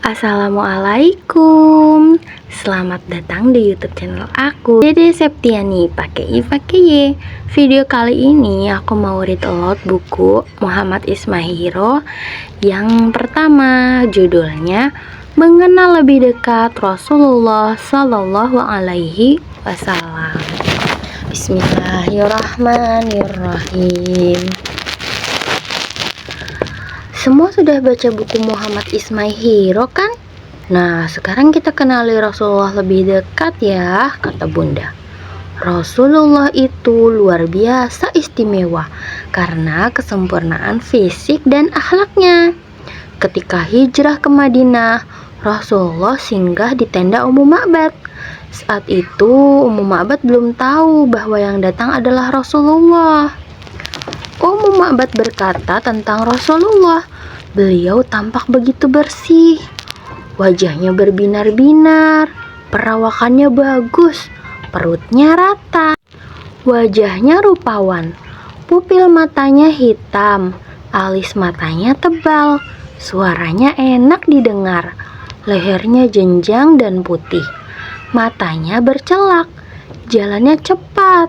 Assalamualaikum. Selamat datang di YouTube channel aku, Dede Septiani, pakai I pakai Y. Video kali ini aku mau read aloud buku Muhammad Ismail Hiro yang pertama, judulnya Mengenal Lebih Dekat Rasulullah Sallallahu Alaihi Wasallam. Bismillahirrahmanirrahim. Semua sudah baca buku Muhammad Ismail Hiro kan? Nah, sekarang kita kenali Rasulullah lebih dekat ya, kata Bunda. Rasulullah itu luar biasa istimewa karena kesempurnaan fisik dan akhlaknya. Ketika hijrah ke Madinah, Rasulullah singgah di tenda Ummu Ma'bad. Saat itu Ummu Ma'bad belum tahu bahwa yang datang adalah Rasulullah. Ummu Ma'bad berkata tentang Rasulullah, beliau tampak begitu bersih, wajahnya berbinar-binar, perawakannya bagus, perutnya rata, wajahnya rupawan, pupil matanya hitam, alis matanya tebal, suaranya enak didengar, lehernya jenjang dan putih, matanya bercelak, jalannya cepat,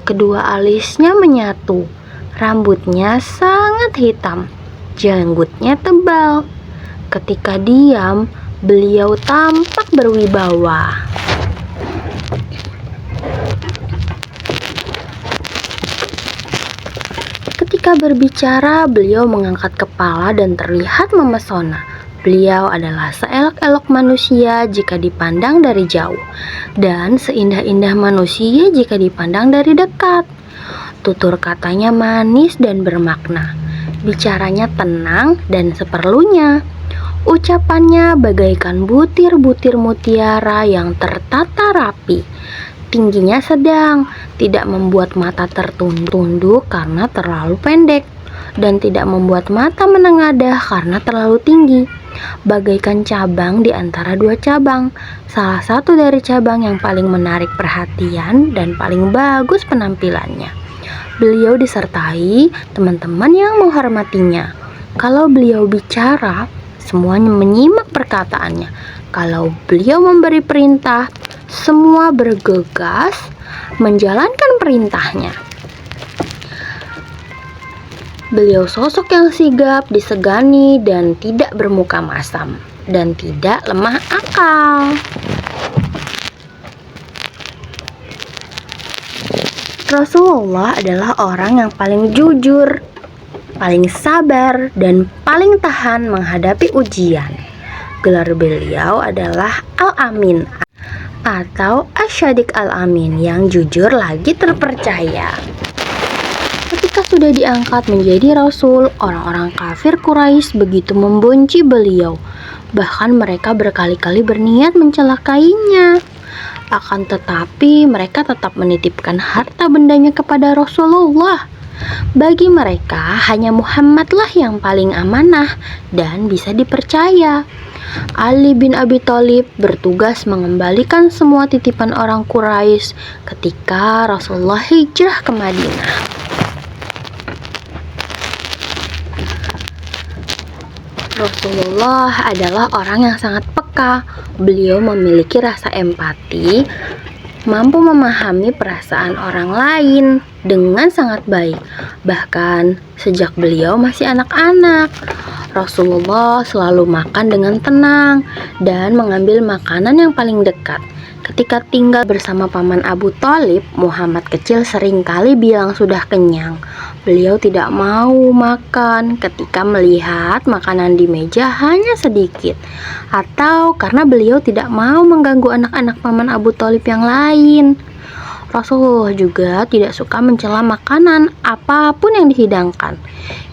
kedua alisnya menyatu, rambutnya sangat hitam, janggutnya tebal. Ketika diam, beliau tampak berwibawa. Ketika berbicara, beliau mengangkat kepala dan terlihat memesona. Beliau adalah seelok-elok manusia jika dipandang dari jauh, dan seindah-indah manusia jika dipandang dari dekat. Tutur katanya manis dan bermakna, bicaranya tenang dan seperlunya. Ucapannya bagaikan butir-butir mutiara yang tertata rapi. Tingginya sedang, tidak membuat mata tertunduk karena terlalu pendek, dan tidak membuat mata menengadah karena terlalu tinggi. Bagaikan cabang di antara dua cabang, salah satu dari cabang yang paling menarik perhatian dan paling bagus penampilannya. Beliau disertai teman-teman yang menghormatinya. Kalau beliau bicara, semuanya menyimak perkataannya. Kalau beliau memberi perintah, semua bergegas menjalankan perintahnya. Beliau sosok yang sigap, disegani, dan tidak bermuka masam, dan tidak lemah akal. Rasulullah adalah orang yang paling jujur, paling sabar, dan paling tahan menghadapi ujian. Gelar beliau adalah Al-Amin atau Asy-Syadiq Al-Amin, yang jujur lagi terpercaya. Ketika sudah diangkat menjadi Rasul, orang-orang kafir Quraisy begitu membenci beliau. Bahkan mereka berkali-kali berniat mencelakainya. Akan tetapi mereka tetap menitipkan harta bendanya kepada Rasulullah. Bagi mereka hanya Muhammadlah yang paling amanah dan bisa dipercaya. Ali bin Abi Thalib bertugas mengembalikan semua titipan orang Quraisy ketika Rasulullah hijrah ke Madinah. Rasulullah adalah orang yang sangat peka. Beliau memiliki rasa empati, mampu memahami perasaan orang lain dengan sangat baik. Bahkan sejak beliau masih anak-anak, Rasulullah selalu makan dengan tenang dan mengambil makanan yang paling dekat. Ketika tinggal bersama paman Abu Thalib, Muhammad kecil seringkali bilang sudah kenyang. Beliau tidak mau makan ketika melihat makanan di meja hanya sedikit, atau karena beliau tidak mau mengganggu anak-anak paman Abu Thalib yang lain. Rasulullah juga tidak suka mencela makanan apapun yang dihidangkan.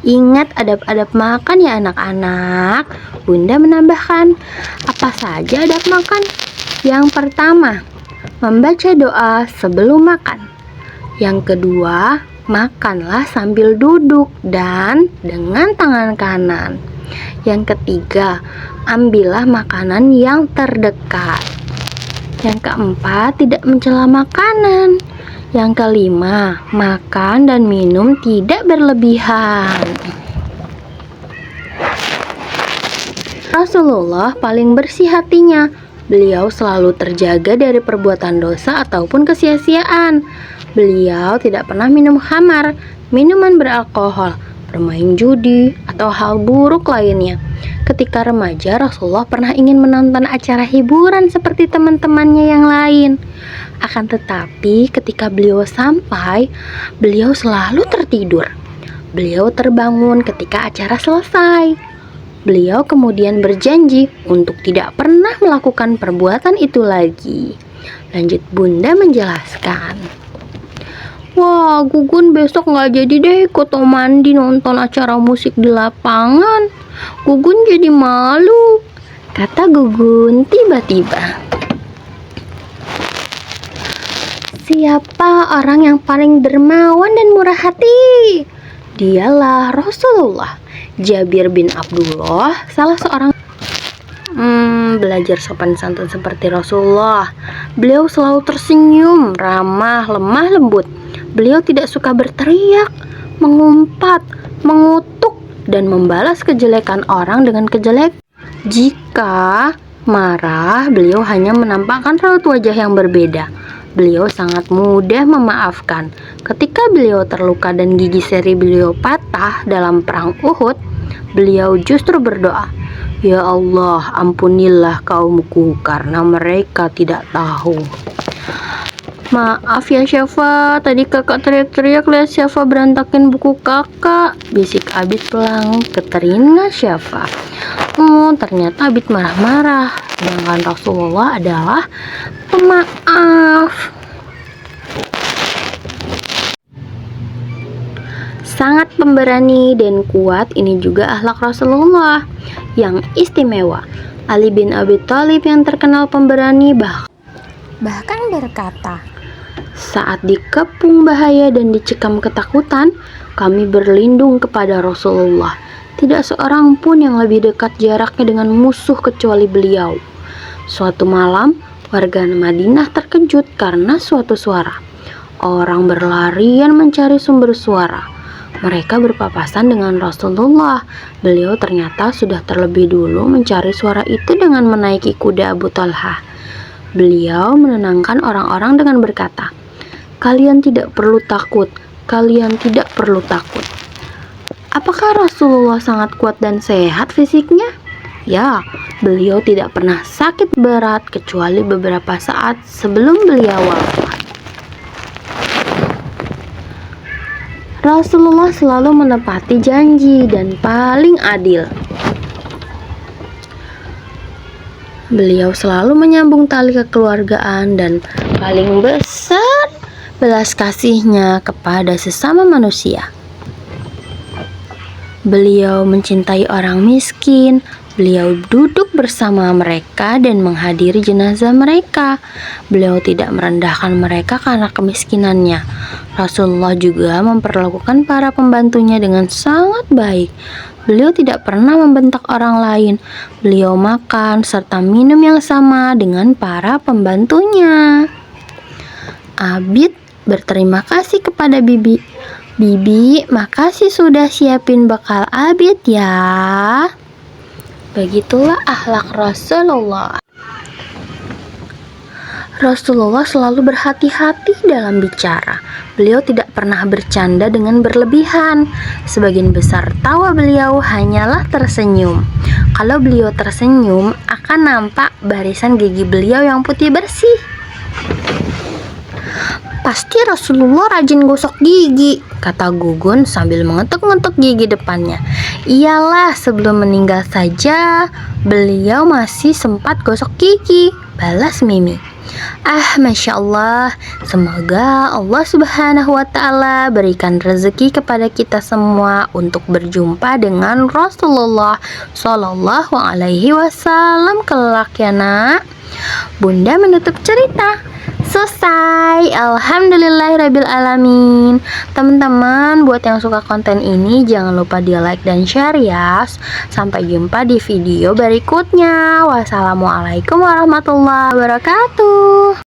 Ingat adab-adab makan ya anak-anak. Bunda menambahkan, apa saja adab makan? Yang pertama, membaca doa sebelum makan. Yang kedua, makanlah sambil duduk dan dengan tangan kanan. Yang ketiga, ambillah makanan yang terdekat. Yang keempat, tidak mencela makanan. Yang kelima, makan dan minum tidak berlebihan. Rasulullah paling bersih hatinya. Beliau selalu terjaga dari perbuatan dosa ataupun kesia-siaan. Beliau tidak pernah minum khamar, minuman beralkohol, bermain judi, atau hal buruk lainnya. Ketika remaja, Rasulullah pernah ingin menonton acara hiburan seperti teman-temannya yang lain. Akan tetapi, ketika beliau sampai, beliau selalu tertidur. Beliau terbangun ketika acara selesai. Beliau kemudian berjanji untuk tidak pernah melakukan perbuatan itu lagi. Lanjut Bunda menjelaskan. Wah, Gugun besok nggak jadi deh ikut Om Mandi nonton acara musik di lapangan. Gugun jadi malu, kata Gugun tiba-tiba. Siapa orang yang paling dermawan dan murah hati? Dialah Rasulullah. Jabir bin Abdullah, salah seorang belajar sopan santun seperti Rasulullah. Beliau selalu tersenyum, ramah, lemah lembut. Beliau tidak suka berteriak, mengumpat, mengutuk, dan membalas kejelekan orang dengan kejelekan. Jika marah, beliau hanya menampakkan raut wajah yang berbeda. Beliau sangat mudah memaafkan. Ketika beliau terluka dan gigi seri beliau patah dalam perang Uhud, beliau justru berdoa, "Ya Allah, ampunilah kaumku karena mereka tidak tahu." Maaf ya Syafa, tadi kakak teriak-teriak lihat Syafa berantakin buku kakak, bisik Abid pelang ke telinga Syafa. Ternyata Abid marah-marah, sedangkan Rasulullah adalah pemaaf. Sangat pemberani dan kuat, ini juga akhlak Rasulullah yang istimewa. Ali bin Abi Thalib yang terkenal pemberani bahkan berkata, saat dikepung bahaya dan dicekam ketakutan, kami berlindung kepada Rasulullah. Tidak seorang pun yang lebih dekat jaraknya dengan musuh kecuali beliau. Suatu malam, warga Madinah terkejut karena suatu suara. Orang berlarian mencari sumber suara. Mereka berpapasan dengan Rasulullah. Beliau ternyata sudah terlebih dulu mencari suara itu dengan menaiki kuda Abu Talha. Beliau menenangkan orang-orang dengan berkata, "Kalian tidak perlu takut, kalian tidak perlu takut." Apakah Rasulullah sangat kuat dan sehat fisiknya? Ya, beliau tidak pernah sakit berat kecuali beberapa saat sebelum beliau wafat. Rasulullah selalu menepati janji dan paling adil. Beliau selalu menyambung tali kekeluargaan dan paling besar belas kasihnya kepada sesama manusia. Beliau mencintai orang miskin. Beliau duduk bersama mereka dan menghadiri jenazah mereka. Beliau tidak merendahkan mereka karena kemiskinannya. Rasulullah juga memperlakukan para pembantunya dengan sangat baik. Beliau tidak pernah membentak orang lain. Beliau makan serta minum yang sama dengan para pembantunya. Abid berterima kasih kepada Bibi. "Bibi, makasih sudah siapin bekal Abid ya." Begitulah akhlak Rasulullah. Rasulullah selalu berhati-hati dalam bicara. Beliau tidak pernah bercanda dengan berlebihan. Sebagian besar tawa beliau hanyalah tersenyum. Kalau beliau tersenyum, akan nampak barisan gigi beliau yang putih bersih. "Pasti Rasulullah rajin gosok gigi," kata Gugun sambil mengetuk-ngetuk gigi depannya. "Iyalah, sebelum meninggal saja beliau masih sempat gosok gigi," balas Mimi. Masya Allah, semoga Allah Subhanahu wa Ta'ala berikan rezeki kepada kita semua untuk berjumpa dengan Rasulullah Sallallahu Alaihi Wasallam kelak ya nak. Bunda menutup cerita. Selesai. Alhamdulillahirabbil alamin. Teman-teman, buat yang suka konten ini jangan lupa di like dan share ya. Sampai jumpa di video berikutnya. Wassalamualaikum warahmatullahi wabarakatuh.